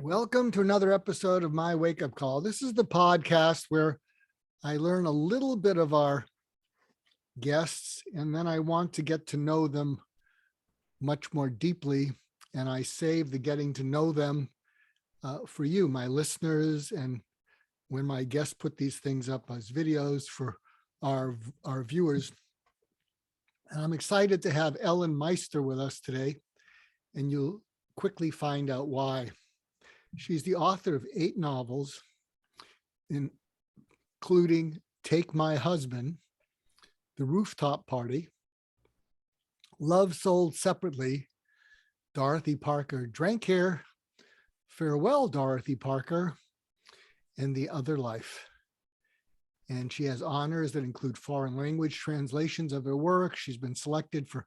Welcome to another episode of my Wake Up Call. This is the podcast where I learn a little bit of our guests, and then I want to get to know them much more deeply. And I save the getting to know them for you, my listeners, and when my guests put these things up as videos for our viewers. And I'm excited to have Ellen Meister with us today, and you'll quickly find out why. She's the author of 8 novels, including Take My Husband, The Rooftop Party, Love Sold Separately, Dorothy Parker Drank Here, Farewell, Dorothy Parker, and The Other Life. And she has honors that include foreign language translations of her work. She's been selected for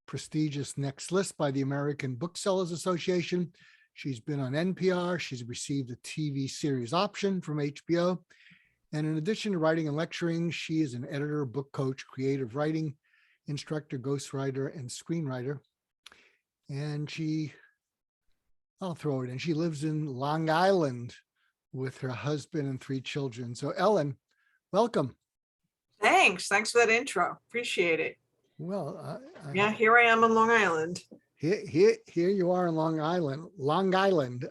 prestigious Next List by the American Booksellers Association. She's been on NPR. She's received a TV series option from HBO. And in addition to writing and lecturing, she is an editor, book coach, creative writing instructor, ghostwriter, and screenwriter. And I'll throw it in, she lives in Long Island with her husband and 3 children. So Ellen, welcome. Thanks for that intro. Appreciate it. Well, yeah, here I am on Long Island. Here you are in Long Island. Long Island.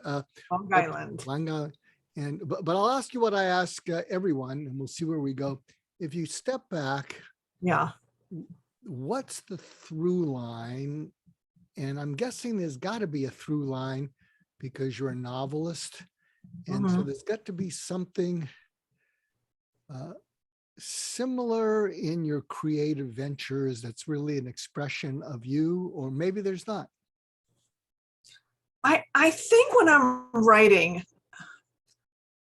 And but I'll ask you what I ask everyone, and we'll see where we go. If you step back, what's the through line? And I'm guessing there's got to be a through line because you're a novelist, and so there's got to be something similar in your creative ventures that's really an expression of you, or maybe there's not. I think when I'm writing,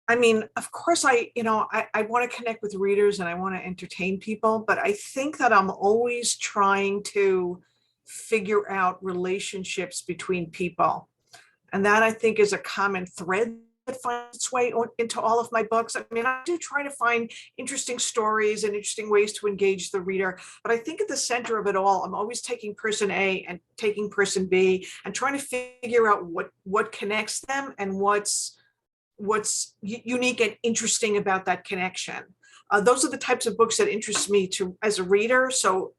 I mean, of course, I want to connect with readers and I want to entertain people, but I think that I'm always trying to figure out relationships between people. And that I think is a common thread that finds its way into all of my books. I mean, I do try to find interesting stories and interesting ways to engage the reader, but I think at the center of it all, I'm always taking person A and taking person B and trying to figure out what connects them and what's unique and interesting about that connection. Those are the types of books that interest me as a reader. So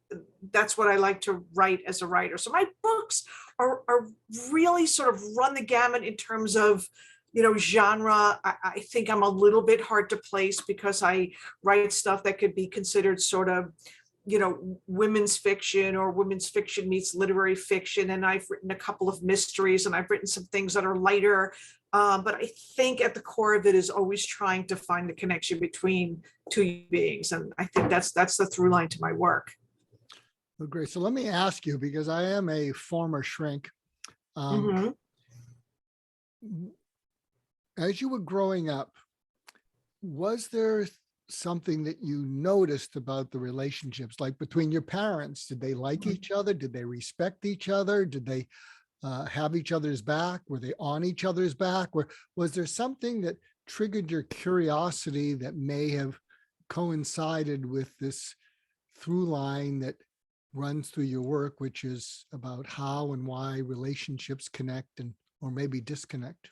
that's what I like to write as a writer. So my books are really sort of run the gamut in terms of genre. I think I'm a little bit hard to place because I write stuff that could be considered sort of, women's fiction or women's fiction meets literary fiction. And I've written a couple of mysteries and I've written some things that are lighter. But I think at the core of it is always trying to find the connection between 2 beings. And I think that's the through line to my work. Well, great. So let me ask you, because I am a former shrink. As you were growing up, was there something that you noticed about the relationships, like between your parents? Did they like each other? Did they respect each other? Did they have each other's back? Were they on each other's back? Or was there something that triggered your curiosity that may have coincided with this through line that runs through your work, which is about how and why relationships connect or maybe disconnect?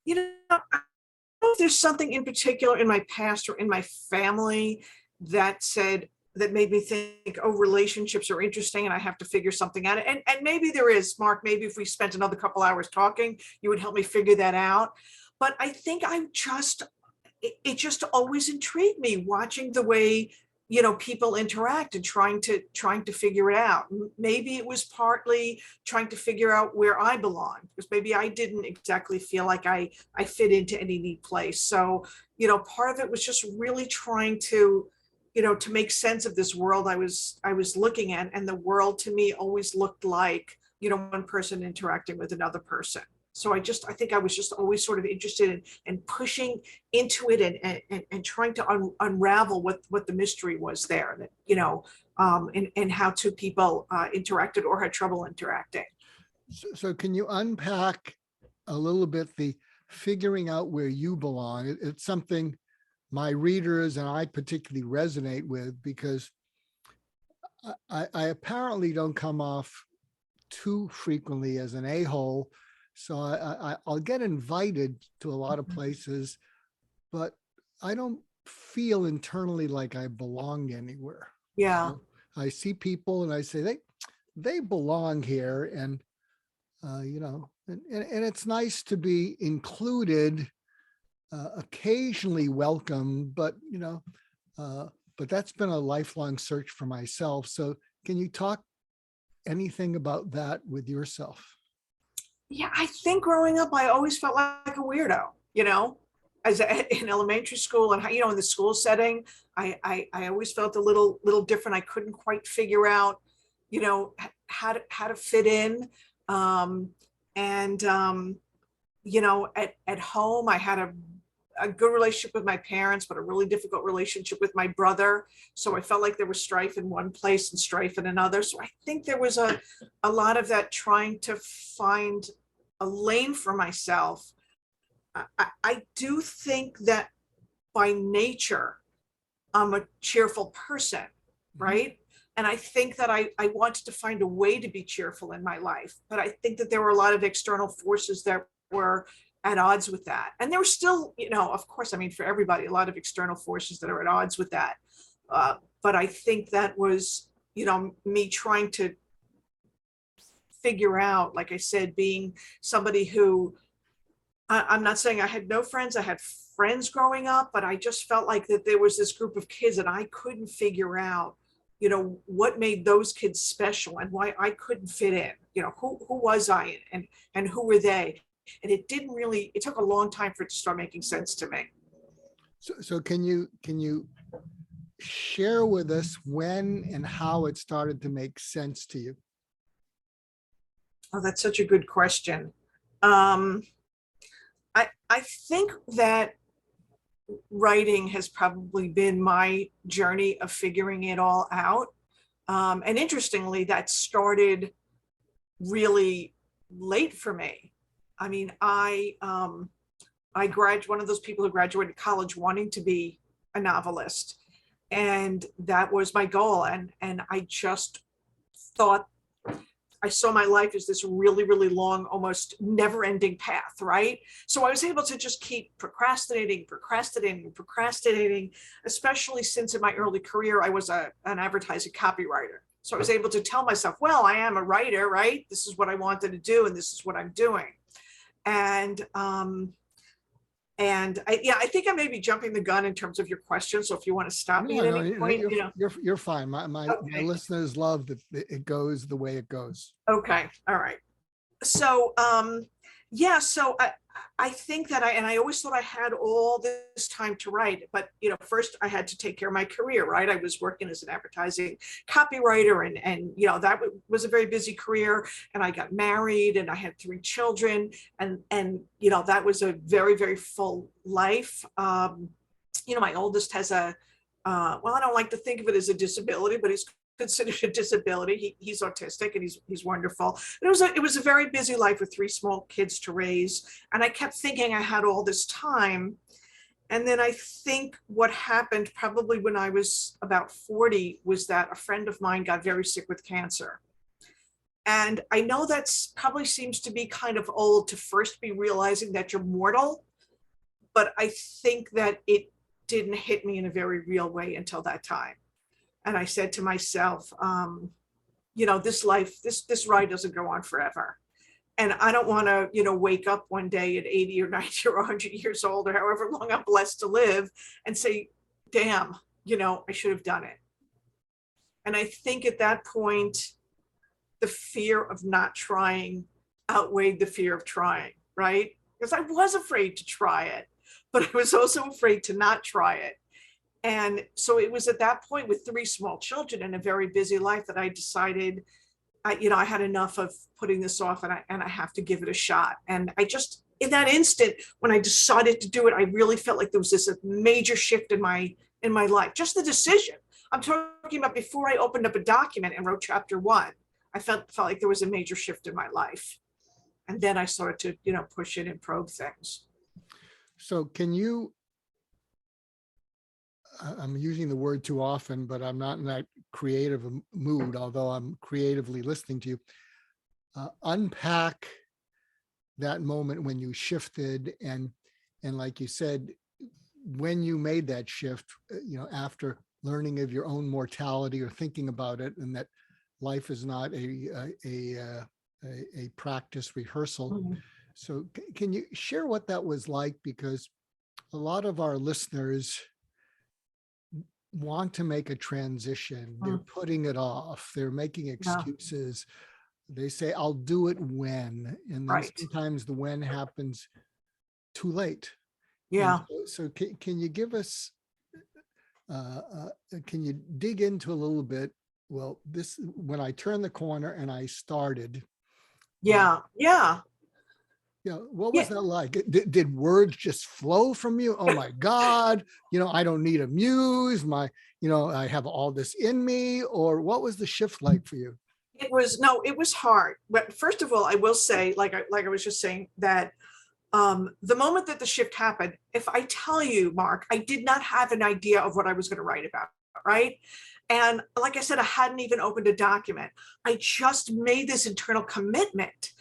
I don't know if there's something in particular in my past or in my family that made me think, oh, relationships are interesting and I have to figure something out. And maybe there is, Mark, maybe if we spent another couple hours talking, you would help me figure that out. But I think it just always intrigued me watching the way, people interact and trying to figure it out. Maybe it was partly trying to figure out where I belong, because maybe I didn't exactly feel like I fit into any neat place. So, part of it was just really trying to make sense of this world I was looking at. And the world to me always looked like, one person interacting with another person. So I think I was just always sort of interested in pushing into it and trying to unravel what the mystery was there, that, and how 2 people interacted or had trouble interacting. So can you unpack a little bit the figuring out where you belong? It's something my readers and I particularly resonate with, because I apparently don't come off too frequently as an a-hole, So I'll get invited to a lot of places, but I don't feel internally like I belong anywhere. Yeah. So I see people and I say they belong here, and and it's nice to be included, occasionally welcome, but but that's been a lifelong search for myself. So can you talk anything about that with yourself? Yeah, I think growing up, I always felt like a weirdo, in elementary school and, in the school setting, I always felt a little different. I couldn't quite figure out, how to fit in. Um, and, at home, I had a good relationship with my parents, but a really difficult relationship with my brother. So I felt like there was strife in one place and strife in another. So I think there was a lot of that, trying to find a lane for myself. I do think that by nature, I'm a cheerful person, right? And I think that I wanted to find a way to be cheerful in my life. But I think that there were a lot of external forces that were at odds with that. And there were still, of course, I mean, for everybody, a lot of external forces that are at odds with that. But I think that was, me trying to figure out, like I said, being somebody who, I'm not saying I had no friends. I had friends growing up, but I just felt like that there was this group of kids and I couldn't figure out, what made those kids special and why I couldn't fit in. Who was I, and who were they? And it took a long time for it to start making sense to me. So can you share with us when and how it started to make sense to you? Oh, that's such a good question. Um, I think that writing has probably been my journey of figuring it all out. And interestingly, that started really late for me. I mean, I graduated, one of those people who graduated college wanting to be a novelist, and that was my goal. And I just thought, I saw my life as this really, really long, almost never ending path, right? So I was able to just keep procrastinating, especially since in my early career, I was an advertising copywriter. So I was able to tell myself, well, I am a writer, right? This is what I wanted to do, and this is what I'm doing. And I think I may be jumping the gun in terms of your question. So if you want to stop me No, at no, any point, you're fine. My Okay. listeners love that it goes the way it goes. Okay. All right. So so I think that I always thought I had all this time to write, but first I had to take care of my career, right? I was working as an advertising copywriter, and that was a very busy career, and I got married and I had 3 children, and that was a very, very full life. My oldest has I don't like to think of it as a disability, but he's considered a disability. He's autistic, and he's wonderful. But it was a very busy life with 3 small kids to raise. And I kept thinking I had all this time. And then I think what happened probably when I was about 40 was that a friend of mine got very sick with cancer. And I know that's probably seems to be kind of old to first be realizing that you're mortal, but I think that it didn't hit me in a very real way until that time. And I said to myself, this life, this ride doesn't go on forever. And I don't want to, wake up one day at 80 or 90 or 100 years old, or however long I'm blessed to live, and say, damn, I should have done it. And I think at that point, the fear of not trying outweighed the fear of trying, right? Because I was afraid to try it, but I was also afraid to not try it. And so it was at that point, with 3 small children and a very busy life, that I decided, I had enough of putting this off, and I have to give it a shot. And I just, in that instant, when I decided to do it, I really felt like there was this major shift in my life. Just the decision. I'm talking about before I opened up a document and wrote chapter 1. I felt like there was a major shift in my life. And then I started to, push it and probe things. So can you, I'm using the word too often, but I'm not in that creative mood, although I'm creatively listening to you, unpack that moment when you shifted, and like you said, when you made that shift, after learning of your own mortality or thinking about it, and that life is not a practice rehearsal. Mhm. So can you share what that was like? Because a lot of our listeners want to make a transition. They're putting it off. They're making Yeah, excuses. They say, I'll do it when. And then right. sometimes the when happens too late. And Yeah. so can you give us, can you dig into a little bit? Well, when I turned the corner and I started, Yeah. Yeah. what Yeah. was that like? Did words just flow from you? Oh my God, I don't need a muse. I have all this in me. Or what was the shift like for you? It was hard. But first of all, I will say, like I was just saying, that the moment that the shift happened, if I tell you, Mark, I did not have an idea of what I was going to write about, right? And like I said, I hadn't even opened a document. I just made this internal commitment.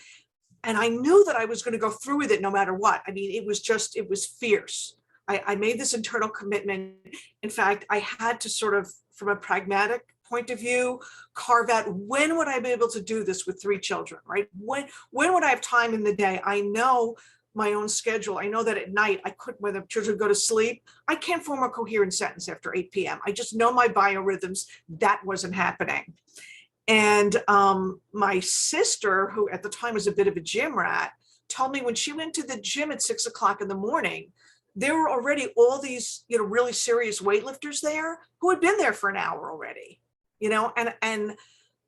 And I knew that I was going to go through with it no matter what. I mean, it was fierce. I made this internal commitment. In fact, I had to sort of, from a pragmatic point of view, carve out, when would I be able to do this with 3 children, right? When would I have time in the day? I know my own schedule. I know that at night, when the children go to sleep, I can't form a coherent sentence after 8 p.m. I just know my biorhythms. That wasn't happening. And my sister, who at the time was a bit of a gym rat, told me when she went to the gym at 6 o'clock in the morning, there were already all these, really serious weightlifters there who had been there for an hour already, and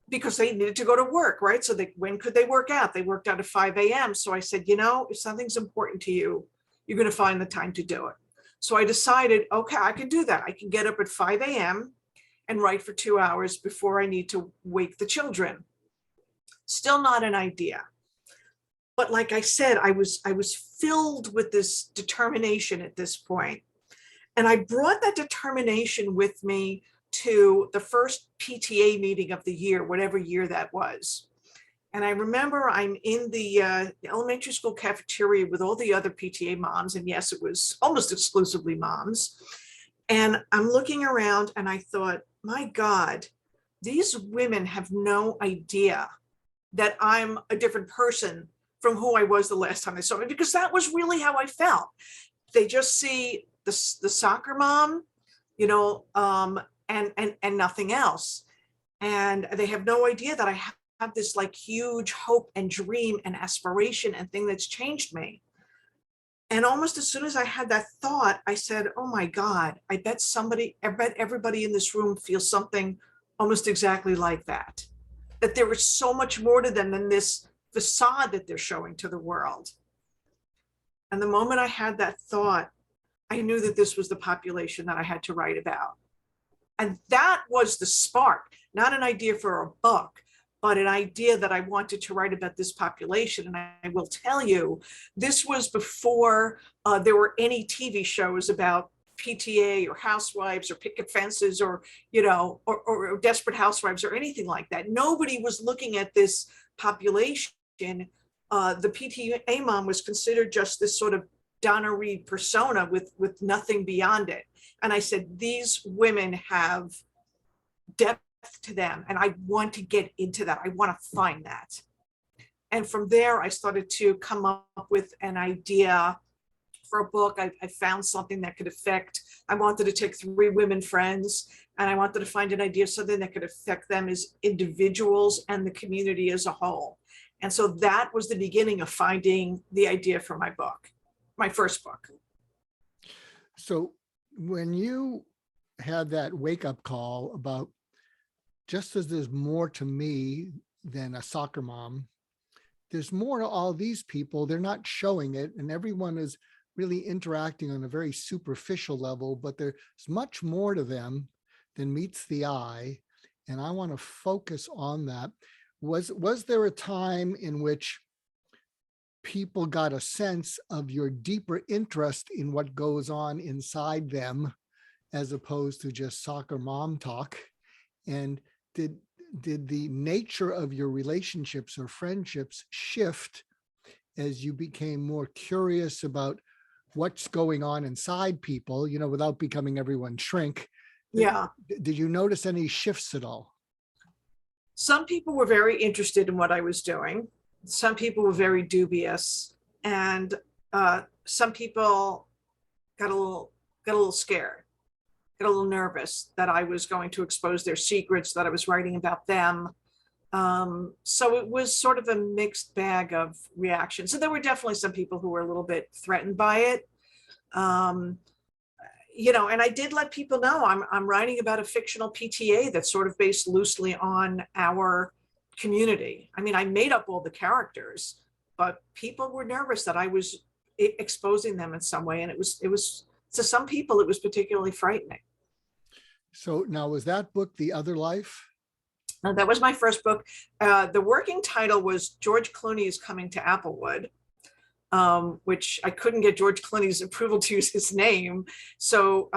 because they needed to go to work, right? So when could they work out? They worked out at 5 a.m. So I said, if something's important to you, you're going to find the time to do it. So I decided, okay, I can do that. I can get up at 5 a.m. and write for 2 hours before I need to wake the children. Still not an idea. But like I said, I was filled with this determination at this point. And I brought that determination with me to the first PTA meeting of the year, whatever year that was. And I remember I'm in the elementary school cafeteria with all the other PTA moms. And yes, it was almost exclusively moms. And I'm looking around and I thought, my God, these women have no idea that I'm a different person from who I was the last time they saw me, because that was really how I felt. They just see the soccer mom, and nothing else. And they have no idea that I have this like huge hope and dream and aspiration and thing that's changed me. And almost as soon as I had that thought, I said, oh my God, I bet everybody in this room feels something almost exactly like that. That there is so much more to them than this facade that they're showing to the world. And the moment I had that thought, I knew that this was the population that I had to write about. And that was the spark, not an idea for a book, but an idea that I wanted to write about this population. And I will tell you, this was before there were any TV shows about PTA or housewives or picket fences or Desperate Housewives or anything like that. Nobody was looking at this population. The PTA mom was considered just this sort of Donna Reed persona with nothing beyond it. And I said, these women have depth to them, and I want to get into that. I want to find that. And from there, I started to come up with an idea for a book. I found something that could affect, I wanted to take 3 women friends, and I wanted to find an idea of something that could affect them as individuals and the community as a whole. And so that was the beginning of finding the idea for my book, my first book. So when you had that wake up call about, just as there's more to me than a soccer mom, there's more to all these people. They're not showing it, and everyone is really interacting on a very superficial level, but there's much more to them than meets the eye. And I want to focus on that. Was there a time in which people got a sense of your deeper interest in what goes on inside them, as opposed to just soccer mom talk? And did the nature of your relationships or friendships shift as you became more curious about what's going on inside people, without becoming everyone's shrink. Yeah. Did you notice any shifts at all? Some people were very interested in what I was doing. Some people were very dubious, and some people got a little scared, got a little nervous that I was going to expose their secrets, that I was writing about them. So it was sort of a mixed bag of reactions. So there were definitely some people who were a little bit threatened by it. And I did let people know I'm writing about a fictional PTA that's sort of based loosely on our community. I mean, I made up all the characters, but people were nervous that I was exposing them in some way. And it was, to some people, it was particularly frightening. So now, was that book The Other Life? That was my first book. The working title was George Clooney is Coming to Applewood, which I couldn't get George Clooney's approval to use his name. So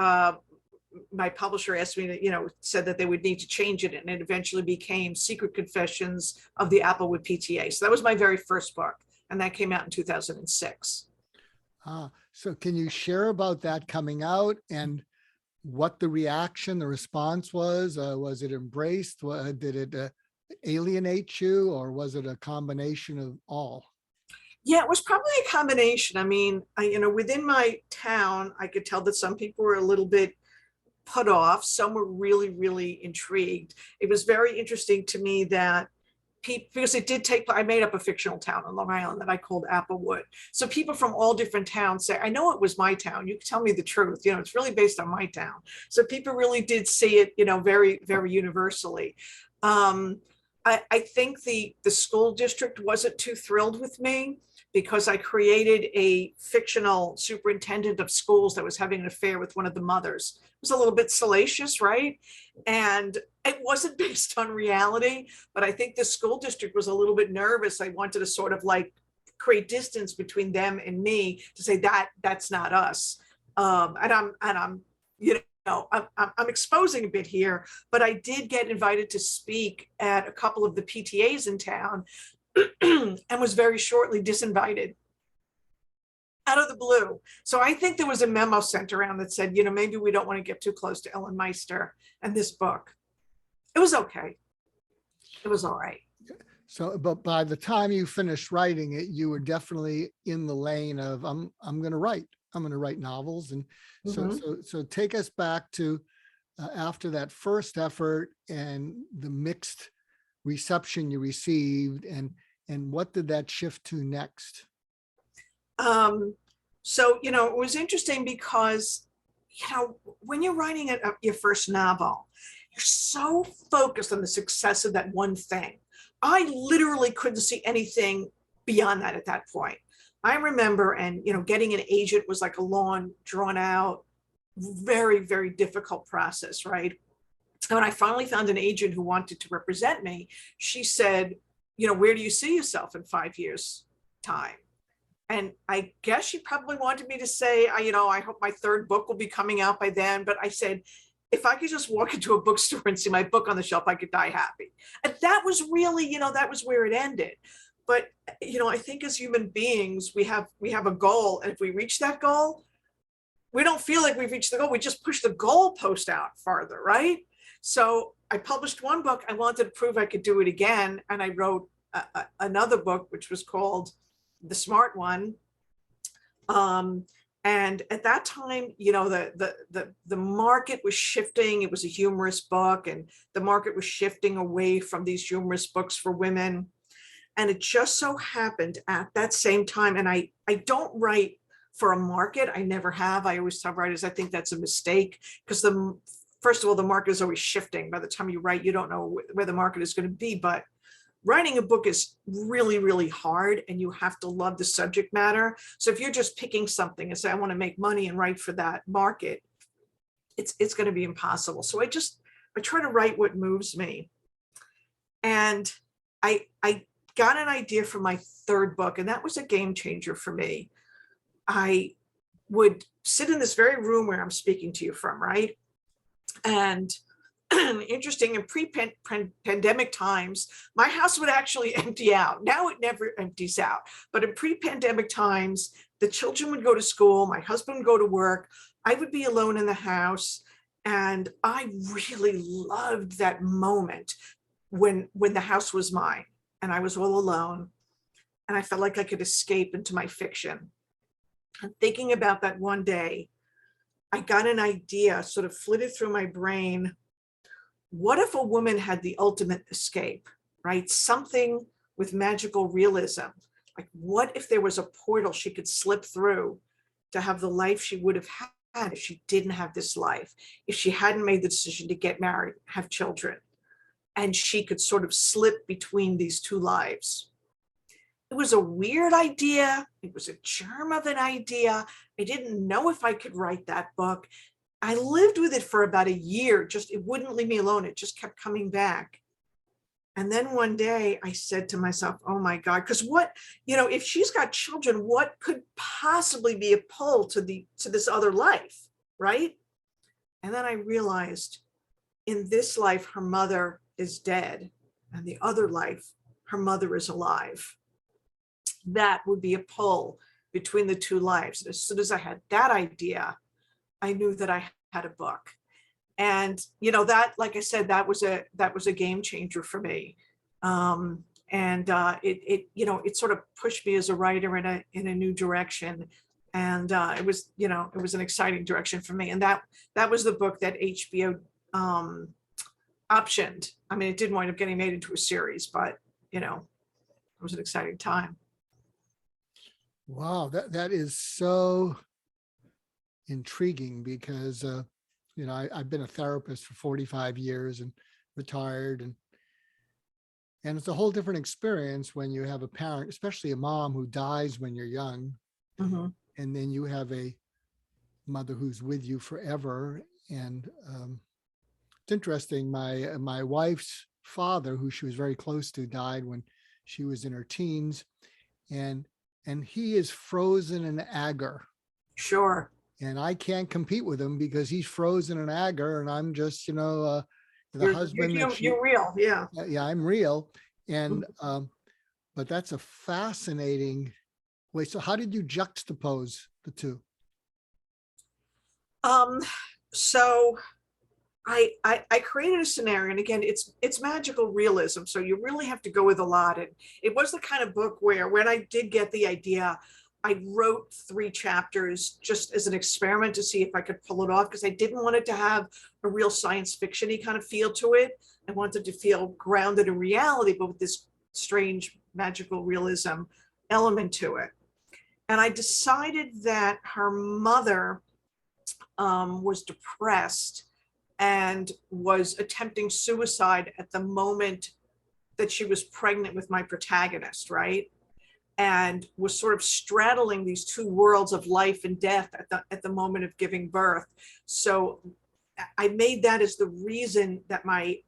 my publisher asked me to, said that they would need to change it. And it eventually became Secret Confessions of the Applewood PTA. So that was my very first book. And that came out in 2006. So can you share about that coming out and what the reaction, the response was? Was it embraced? Did it alienate you, or was it a combination of all? Yeah, it was probably a combination. I mean, within my town, I could tell that some people were a little bit put off. Some were really, really intrigued. It was very interesting to me that because it did I made up a fictional town on Long Island that I called Applewood. So people from all different towns say, I know it was my town. You can tell me the truth. It's really based on my town. So people really did see it, very, very universally. I think the school district wasn't too thrilled with me because I created a fictional superintendent of schools that was having an affair with one of the mothers. It was a little bit salacious, right? And it wasn't based on reality, but I think the school district was a little bit nervous. I wanted to sort of like create distance between them and me to say that's not us. And I'm I'm exposing a bit here, but I did get invited to speak at a couple of the PTAs in town and was very shortly disinvited out of the blue. So I think there was a memo sent around that said, maybe we don't want to get too close to Ellen Meister and this book. It was okay. It was all right. So, but by the time you finished writing it, you were definitely in the lane of, I'm going to write novels. And so take us back to after that first effort and the mixed reception you received, and what did that shift to next? So, it was interesting because, when you're writing your first novel, you're so focused on the success of that one thing. I literally couldn't see anything beyond that at that point. I remember, and getting an agent was like a long, drawn out, very, very difficult process, right? And when I finally found an agent who wanted to represent me, she said, where do you see yourself in 5 years' time? And I guess she probably wanted me to say, I hope my third book will be coming out by then. But I said, if I could just walk into a bookstore and see my book on the shelf, I could die happy. And that was really, that was where it ended. But, I think as human beings, we have a goal. And if we reach that goal, we don't feel like we've reached the goal. We just push the goalpost out farther, right? So I published one book. I wanted to prove I could do it again. And I wrote another book, which was called The Smart One. And at that time, the market was shifting. It was a humorous book, and the market was shifting away from these humorous books for women. And it just so happened at that same time, and I don't write for a market. I never have. I always tell writers, I think that's a mistake, because first of all, the market is always shifting. By the time you write, you don't know where the market is going to be. But writing a book is really, really hard, and you have to love the subject matter. So if you're just picking something and say, I want to make money and write for that market, it's going to be impossible. So I try to write what moves me. And I got an idea for my third book, and that was a game changer for me. I would sit in this very room where I'm speaking to you from, right? And interesting, in pre-pandemic times, my house would actually empty out. Now it never empties out. But in pre-pandemic times, the children would go to school, my husband would go to work, I would be alone in the house. And I really loved that moment when the house was mine and I was all alone. And I felt like I could escape into my fiction. And thinking about that one day, I got an idea, sort of flitted through my brain. What if a woman had the ultimate escape, right? Something with magical realism. Like, what if there was a portal she could slip through to have the life she would have had if she didn't have this life, if she hadn't made the decision to get married, have children, and she could sort of slip between these two lives. It was a weird idea. It was a germ of an idea. I didn't know if I could write that book. I lived with it for about a year. Just, it wouldn't leave me alone. It just kept coming back. And then one day I said to myself, oh my God, because what, if she's got children, what could possibly be a pull to this other life, right? And then I realized, in this life, her mother is dead, and the other life, her mother is alive. That would be a pull between the two lives. And as soon as I had that idea, I knew that I had a book. And that, like I said, that was a game changer for me. It sort of pushed me as a writer in a new direction. And it was an exciting direction for me. And that was the book that HBO optioned. I mean, it didn't wind up getting made into a series, but it was an exciting time. Wow, that is so intriguing because I've been a therapist for 45 years and retired, and it's a whole different experience when you have a parent, especially a mom, who dies when you're young, Mm-hmm. and then you have a mother who's with you forever. And it's interesting. My wife's father, who she was very close to, died when she was in her teens, and he is frozen in agar. Sure. And I can't compete with him because he's frozen in agar, and I'm just, the husband You're real. Yeah. yeah, I'm real. And, but that's a fascinating way. So how did you juxtapose the two? So I created a scenario, and again, it's magical realism. So you really have to go with a lot. And it was the kind of book where, when I did get the idea, I wrote 3 chapters just as an experiment to see if I could pull it off, because I didn't want it to have a real science fiction-y kind of feel to it. I wanted to feel grounded in reality, but with this strange magical realism element to it. And I decided that her mother was depressed and was attempting suicide at the moment that she was pregnant with my protagonist, right? And was sort of straddling these two worlds of life and death at the moment of giving birth. So I made that as the reason that my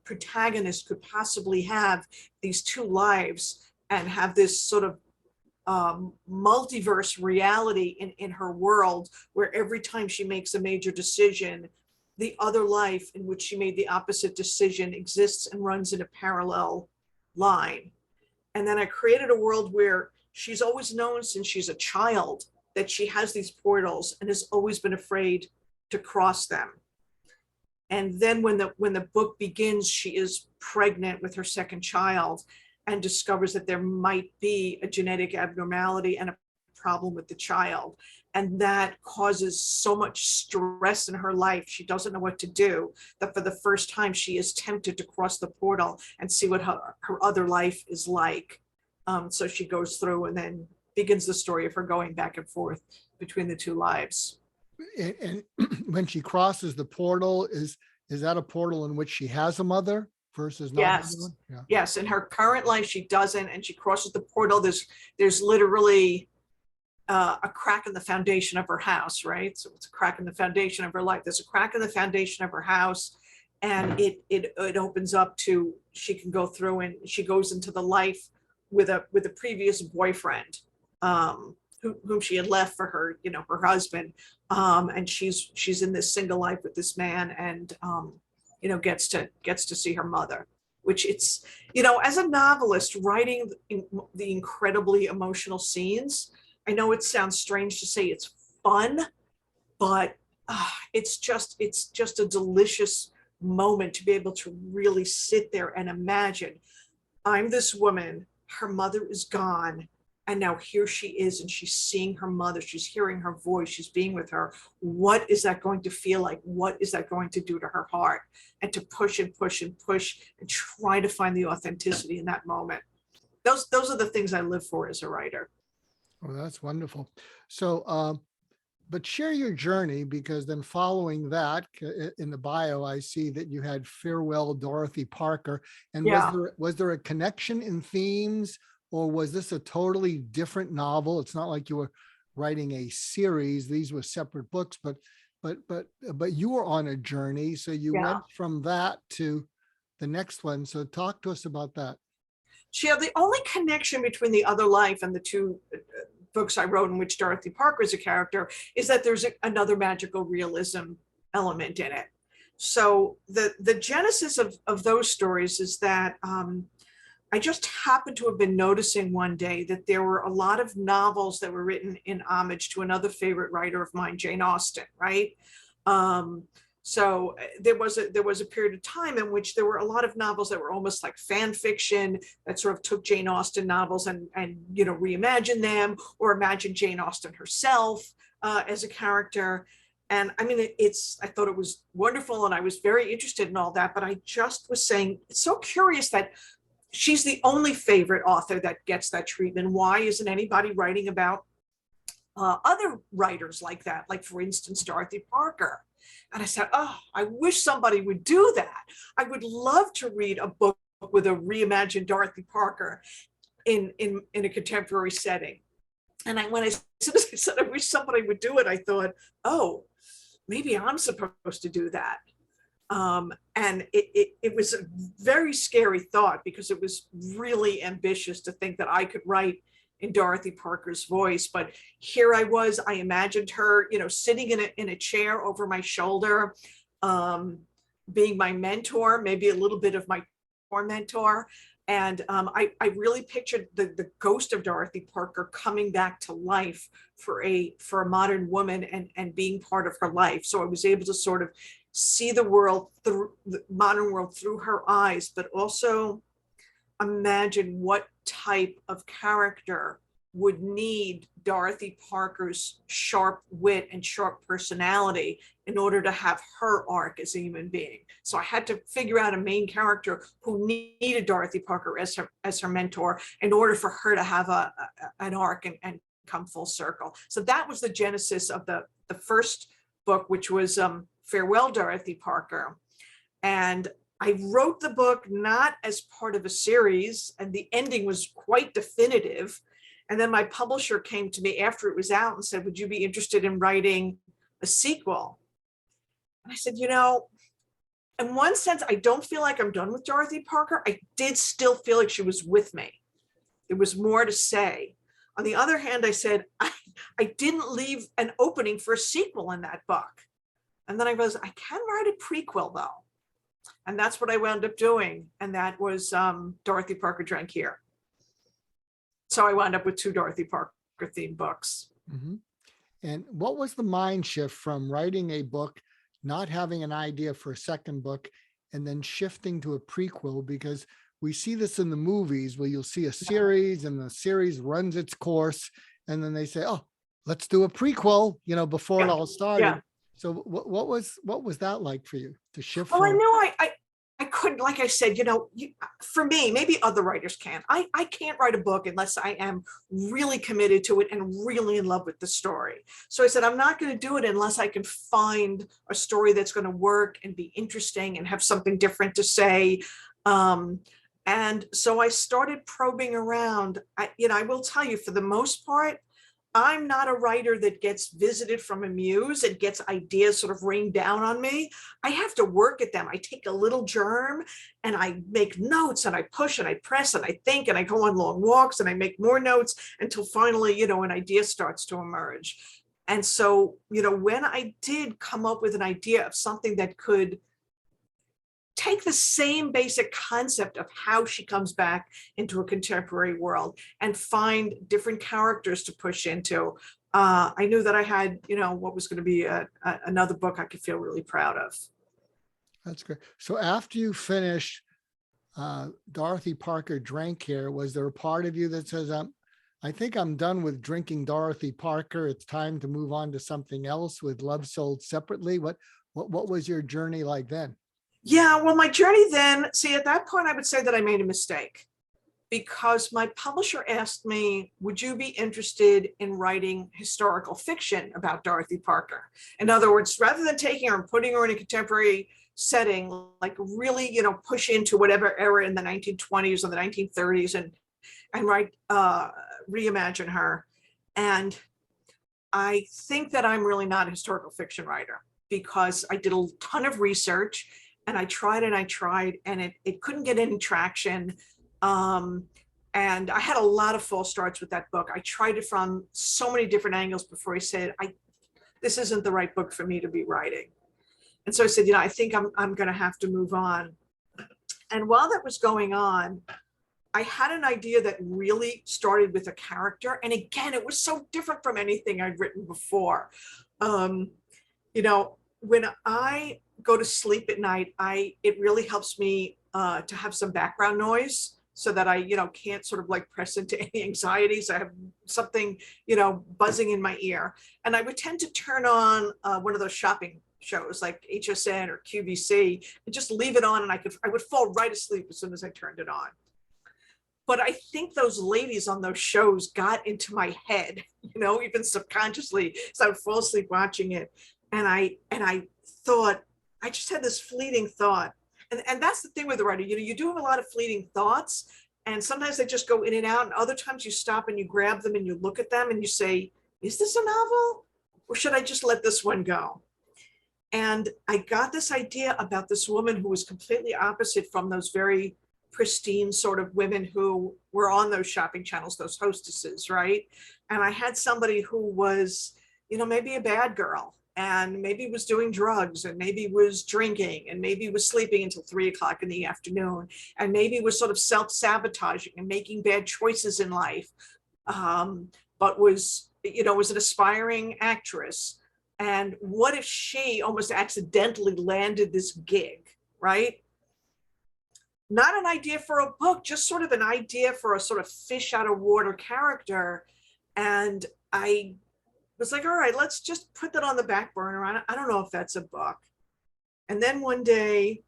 protagonist could possibly have these two lives and have this sort of multiverse reality in her world, where every time she makes a major decision, the other life in which she made the opposite decision exists and runs in a parallel line. And then I created a world where she's always known since she's a child that she has these portals and has always been afraid to cross them. And then when the book begins, she is pregnant with her second child and discovers that there might be a genetic abnormality and a problem with the child. And that causes so much stress in her life. She doesn't know what to do, that for the first time she is tempted to cross the portal and see what her other life is like. So she goes through and then begins the story of her going back and forth between the two lives. And when she crosses the portal, is that a portal in which she has a mother versus not? Yes. Yeah. Yes. In her current life, she doesn't, and she crosses the portal. There's literally a crack in the foundation of her house, right? So it's a crack in the foundation of her life. There's a crack in the foundation of her house, and it opens up to, she can go through, and she goes into the life with a previous boyfriend, whom she had left for her, her husband, and she's in this single life with this man, and gets to see her mother, which it's, as a novelist writing the incredibly emotional scenes, I know it sounds strange to say it's fun, but it's just a delicious moment to be able to really sit there and imagine, I'm this woman, her mother is gone, and now here she is, and she's seeing her mother, she's hearing her voice, she's being with her. What is that going to feel like? What is that going to do to her heart? And to push and push and push and try to find the authenticity in that moment. Those are the things I live for as a writer. Oh, that's wonderful. So, but share your journey, because then following that in the bio, I see that you had Farewell, Dorothy Parker. And Yeah. was there a connection in themes, or was this a totally different novel? It's not like you were writing a series. These were separate books, but you were on a journey. So you Yeah. went from that to the next one. So talk to us about that. The only connection between The Other Life and the two books I wrote in which Dorothy Parker is a character is that there's another magical realism element in it. So the genesis of those stories is that I just happened to have been noticing one day that there were a lot of novels that were written in homage to another favorite writer of mine, Jane Austen, right? So there was a period of time in which there were a lot of novels that were almost like fan fiction that sort of took Jane Austen novels and reimagined them, or imagined Jane Austen herself as a character. And I mean, I thought it was wonderful, and I was very interested in all that. But I just was saying, it's so curious that she's the only favorite author that gets that treatment. Why isn't anybody writing about other writers like that? Like, for instance, Dorothy Parker. And I said, oh, I wish somebody would do that. I would love to read a book with a reimagined Dorothy Parker in a contemporary setting. And as soon as I said, I wish somebody would do it, I thought, oh, maybe I'm supposed to do that. And it was a very scary thought, because it was really ambitious to think that I could write in Dorothy Parker's voice. But here I was, I imagined her, sitting in a chair over my shoulder, being my mentor, maybe a little bit of my mentor. And I really pictured the ghost of Dorothy Parker coming back to life for a modern woman, and being part of her life. So I was able to sort of see the world, through the modern world, through her eyes, but also imagine what type of character would need Dorothy Parker's sharp wit and sharp personality in order to have her arc as a human being. So I had to figure out a main character who needed Dorothy Parker as her mentor in order for her to have an arc and come full circle. So that was the genesis of the first book, which was Farewell, Dorothy Parker. And I wrote the book not as part of a series, and the ending was quite definitive. And then my publisher came to me after it was out and said, would you be interested in writing a sequel? And I said, in one sense, I don't feel like I'm done with Dorothy Parker. I did still feel like she was with me. There was more to say. On the other hand, I said, I didn't leave an opening for a sequel in that book. And then I realized I can write a prequel, though. And that's what I wound up doing. And that was Dorothy Parker Drank Here. So I wound up with 2 Dorothy Parker themed books. Mm-hmm. And what was the mind shift from writing a book, not having an idea for a second book, and then shifting to a prequel? Because we see this in the movies where you'll see a series and the series runs its course, and then they say, oh, let's do a prequel, before it all started. Yeah. So what was that like for you to shift? Well, I knew I couldn't, like I said, for me, maybe other writers can. I can't write a book unless I am really committed to it and really in love with the story. So I said, I'm not going to do it unless I can find a story that's going to work and be interesting and have something different to say. And so I started probing around. I will tell you, for the most part, I'm not a writer that gets visited from a muse and gets ideas sort of rained down on me. I have to work at them. I take a little germ and I make notes, and I push and I press and I think, and I go on long walks and I make more notes until finally, an idea starts to emerge. And so, when I did come up with an idea of something that could take the same basic concept of how she comes back into a contemporary world and find different characters to push into. I knew that I had, what was going to be another book I could feel really proud of. That's great. So after you finished Dorothy Parker Drank Here, was there a part of you that says, I think I'm done with drinking Dorothy Parker. It's time to move on to something else with Love Sold Separately? What was your journey like then? Yeah, well, my journey then, see, at that point, I would say that I made a mistake, because my publisher asked me, would you be interested in writing historical fiction about Dorothy Parker? In other words, rather than taking her and putting her in a contemporary setting, like really, push into whatever era in the 1920s or the 1930s and write, reimagine her. And I think that I'm really not a historical fiction writer, because I did a ton of research and I tried and it couldn't get any traction. And I had a lot of false starts with that book. I tried it from so many different angles before I said, this isn't the right book for me to be writing. And so I said, I think I'm going to have to move on. And while that was going on, I had an idea that really started with a character. And again, it was so different from anything I'd written before. When I go to sleep at night, it really helps me to have some background noise so that I, can't sort of like press into any anxieties. I have something, buzzing in my ear. And I would tend to turn on one of those shopping shows like HSN or QVC and just leave it on, and I would fall right asleep as soon as I turned it on. But I think those ladies on those shows got into my head, even subconsciously, so I would fall asleep watching it. And I thought, I just had this fleeting thought. And that's the thing with the writer, you do have a lot of fleeting thoughts, and sometimes they just go in and out, and other times you stop and you grab them and you look at them and you say, is this a novel, or should I just let this one go? And I got this idea about this woman who was completely opposite from those very pristine sort of women who were on those shopping channels, those hostesses, right? And I had somebody who was, maybe a bad girl, and maybe was doing drugs, and maybe was drinking, and maybe was sleeping until 3 o'clock in the afternoon, and maybe was sort of self-sabotaging and making bad choices in life, but was an aspiring actress. And what if she almost accidentally landed this gig, right? Not an idea for a book, just sort of an idea for a sort of fish out of water character. And I was like, all right, let's just put that on the back burner. I don't know if that's a book. And then one day,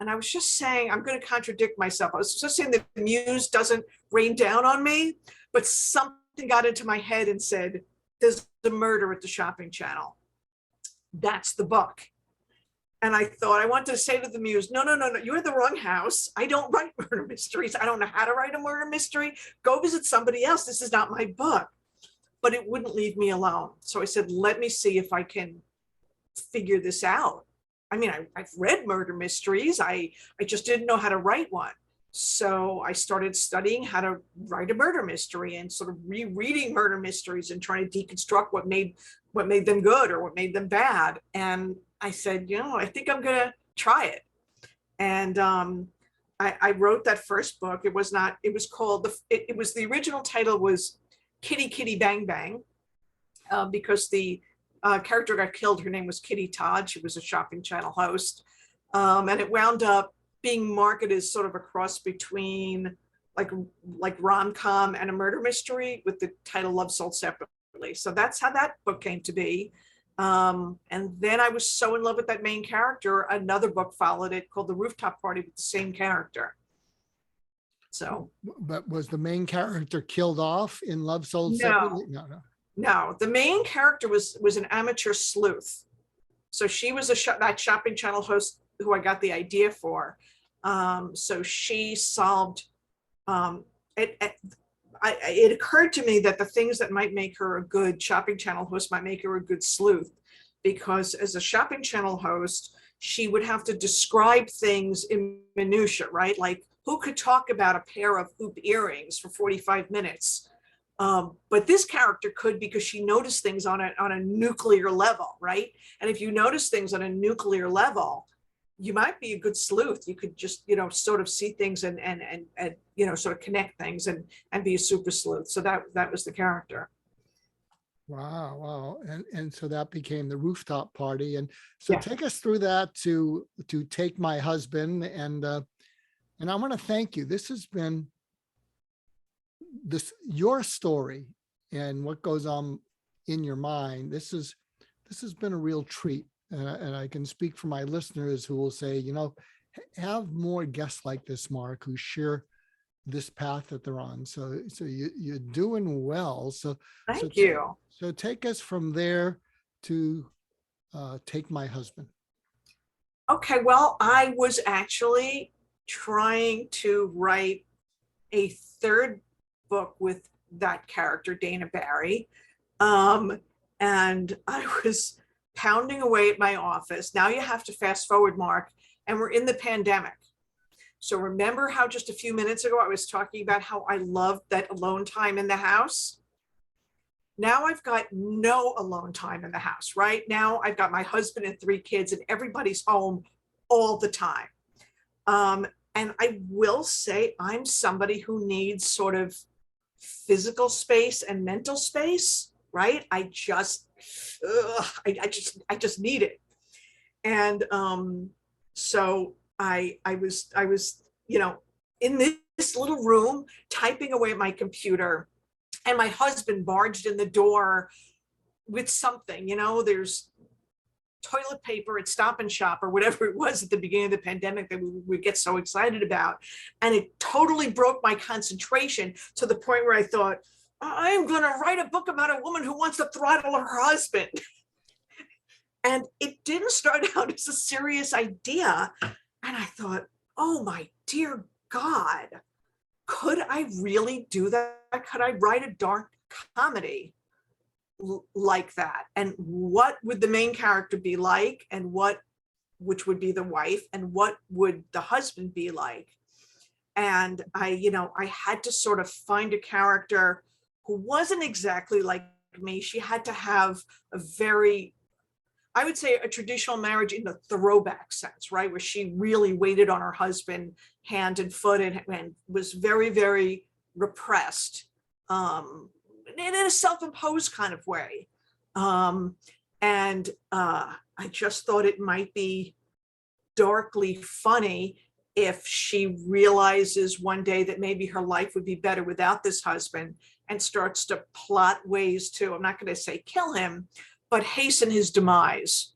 and I was just saying, I'm going to contradict myself. I was just saying that the muse doesn't rain down on me, but something got into my head and said, there's a murder at the shopping channel. That's the book. And I thought, I wanted to say to the muse, no, you're in the wrong house. I don't write murder mysteries. I don't know how to write a murder mystery. Go visit somebody else. This is not my book. But it wouldn't leave me alone. So I said, let me see if I can figure this out. I mean, I've read murder mysteries. I just didn't know how to write one. So I started studying how to write a murder mystery and sort of rereading murder mysteries and trying to deconstruct what made them good or what made them bad. And I said, I think I'm going to try it. And I wrote that first book. It was the original title was Kitty Kitty Bang Bang, because the character got killed. Her name was Kitty Todd. She was a shopping channel host. And it wound up being marketed as sort of a cross between like rom-com and a murder mystery with the title Love Sold Separately. So that's how that book came to be. And then I was so in love with that main character, another book followed it called The Rooftop Party with the same character. So. But was the main character killed off in Love Sold Separately? No. The main character was an amateur sleuth. So she was that shopping channel host who I got the idea for. So she solved, it occurred to me that the things that might make her a good shopping channel host might make her a good sleuth, because as a shopping channel host, she would have to describe things in minutia, right? Like, who could talk about a pair of hoop earrings for 45 minutes? But this character could, because she noticed things on a nuclear level, right? And if you notice things on a nuclear level, you might be a good sleuth. You could just, sort of see things and sort of connect things and be a super sleuth. So that was the character. Wow, wow. And so that became the rooftop party. And so Yeah. take us through that to Take My Husband. And I want to thank you. This has been your story and what goes on in your mind. This has been a real treat. And I can speak for my listeners who will say, have more guests like this, Mark, who share this path that they're on. So you're doing well. Thank you. So take us from there to Take My Husband. Okay, well, I was actually trying to write a third book with that character, Dana Barry. And I was pounding away at my office. Now you have to fast forward, Mark, and we're in the pandemic. So remember how just a few minutes ago I was talking about how I loved that alone time in the house? Now I've got no alone time in the house, right? Now I've got my husband and 3 kids and everybody's home all the time. And I will say I'm somebody who needs sort of physical space and mental space, right? I just need it. And so I was, in this little room typing away at my computer, and my husband barged in the door with something, there's toilet paper at Stop and Shop or whatever it was at the beginning of the pandemic that we would get so excited about. And it totally broke my concentration to the point where I thought, I'm going to write a book about a woman who wants to throttle her husband. And it didn't start out as a serious idea. And I thought, oh my dear God, could I really do that? Could I write a dark comedy like that? And what would the main character be like? And which would be the wife, and what would the husband be like? And I had to sort of find a character who wasn't exactly like me. She had to have a very, I would say, a traditional marriage in the throwback sense, right? Where she really waited on her husband hand and foot and was very, very repressed, in a self-imposed kind of way. And I just thought it might be darkly funny if she realizes one day that maybe her life would be better without this husband and starts to plot ways to, I'm not going to say kill him, but hasten his demise.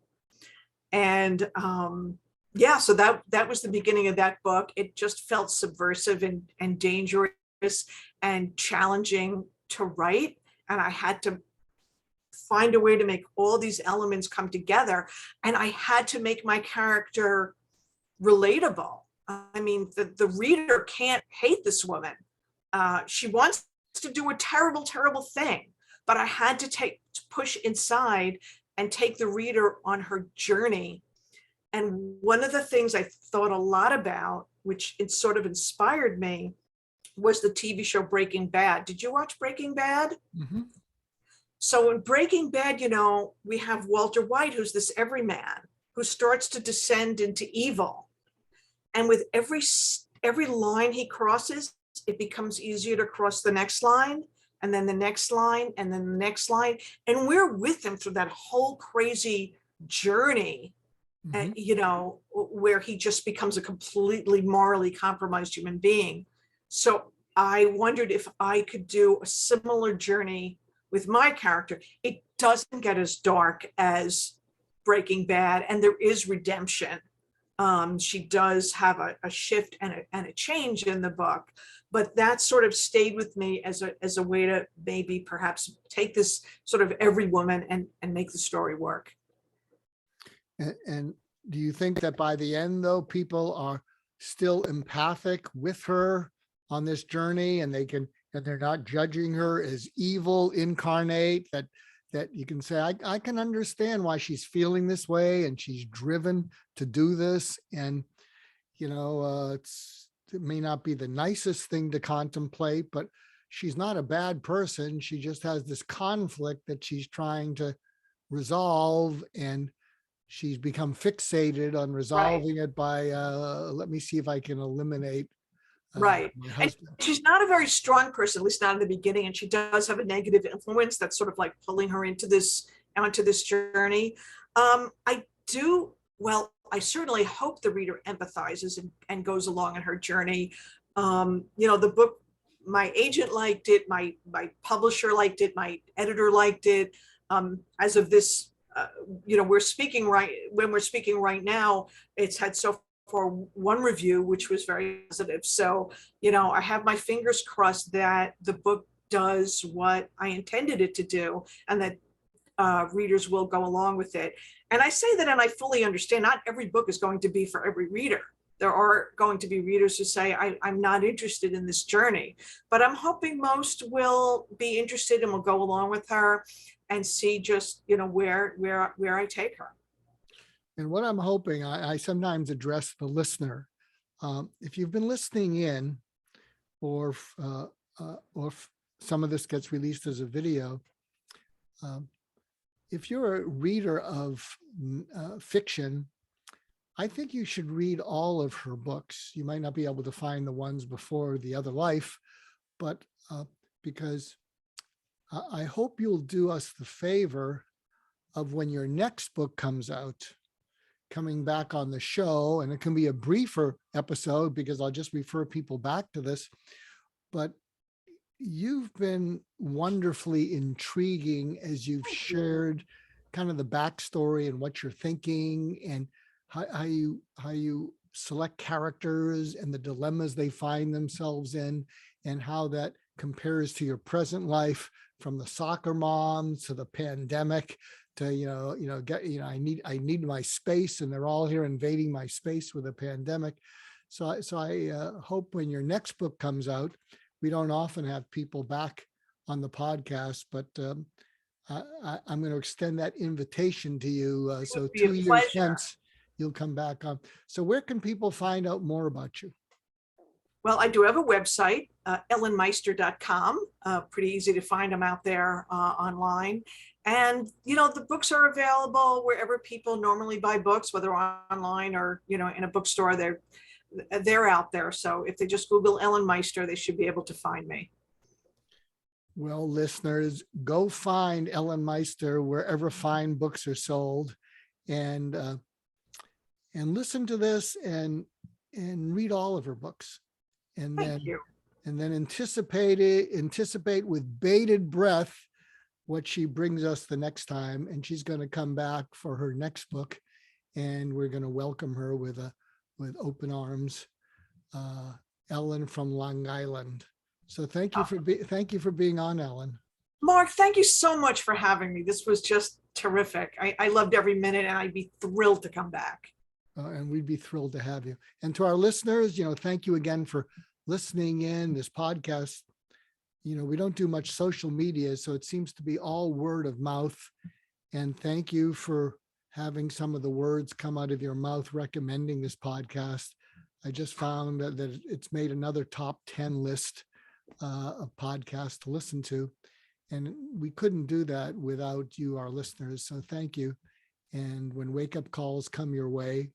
And so that was the beginning of that book. It just felt subversive and dangerous and challenging to write. And I had to find a way to make all these elements come together. And I had to make my character relatable. I mean, the reader can't hate this woman. She wants to do a terrible, terrible thing, but I had to push inside and take the reader on her journey. And one of the things I thought a lot about, which it sort of inspired me, was the TV show Breaking Bad. Did you watch Breaking Bad? Mm-hmm. So in Breaking Bad, we have Walter White, who's this everyman who starts to descend into evil. And with every line he crosses, it becomes easier to cross the next line, and then the next line, and then the next line. And we're with him through that whole crazy journey, mm-hmm. Where he just becomes a completely morally compromised human being. So I wondered if I could do a similar journey with my character. It doesn't get as dark as Breaking Bad, and there is redemption. She does have a shift and a change in the book, but that sort of stayed with me as a way to maybe perhaps take this sort of every woman and make the story work. And do you think that by the end, though, people are still empathic with her on this journey, and they're not judging her as evil incarnate, that you can say, I can understand why she's feeling this way and she's driven to do this. And, it may not be the nicest thing to contemplate, but she's not a bad person. She just has this conflict that she's trying to resolve. And she's become fixated on resolving it by, let me see if I can eliminate Right. my And husband. she's not a very strong person, at least not in the beginning. And she does have a negative influence that's sort of like pulling her into onto this journey. I do, well, I certainly hope the reader empathizes and goes along in her journey. The book, my agent liked it, my publisher liked it, my editor liked it. As of this, we're speaking right now, it's had so for one review, which was very positive. So, I have my fingers crossed that the book does what I intended it to do, and that readers will go along with it. And I say that, and I fully understand not every book is going to be for every reader. There are going to be readers who say, I'm not interested in this journey, but I'm hoping most will be interested and will go along with her and see just, where I take her. And what I'm hoping, I sometimes address the listener. If you've been listening in, or if some of this gets released as a video, if you're a reader of fiction, I think you should read all of her books. You might not be able to find the ones before The Other Life, but because I hope you'll do us the favor of, when your next book comes out, coming back on the show, and it can be a briefer episode because I'll just refer people back to this, but you've been wonderfully intriguing as you've shared kind of the backstory and what you're thinking, and how you select characters and the dilemmas they find themselves in, and how that compares to your present life, from the soccer mom to the pandemic to, I need my space, and they're all here invading my space with a pandemic. So I hope when your next book comes out, we don't often have people back on the podcast, but I'm going to extend that invitation to you. So 2 years hence, you'll come back on. So where can people find out more about you? Well, I do have a website, ellenmeister.com. Pretty easy to find them out there online. And, the books are available wherever people normally buy books, whether online or, in a bookstore. They're out there. So if they just Google Ellen Meister, they should be able to find me. Well, listeners, go find Ellen Meister wherever fine books are sold, and listen to this and read all of her books. And Thank you. And then anticipate with bated breath what she brings us the next time. And she's going to come back for her next book, and we're going to welcome her with open arms. Ellen from Long Island. So thank you for being on, Ellen. Mark, thank you so much for having me. This was just terrific. I loved every minute, and I'd be thrilled to come back. And we'd be thrilled to have you. And to our listeners, thank you again for listening in. This podcast, we don't do much social media, so it seems to be all word of mouth. And thank you for having some of the words come out of your mouth recommending this podcast. I just found that it's made another top 10 list of podcasts to listen to. And we couldn't do that without you, our listeners. So thank you. And when wake up calls come your way,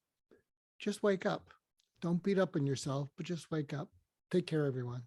just wake up. Don't beat up on yourself, but just wake up. Take care, everyone.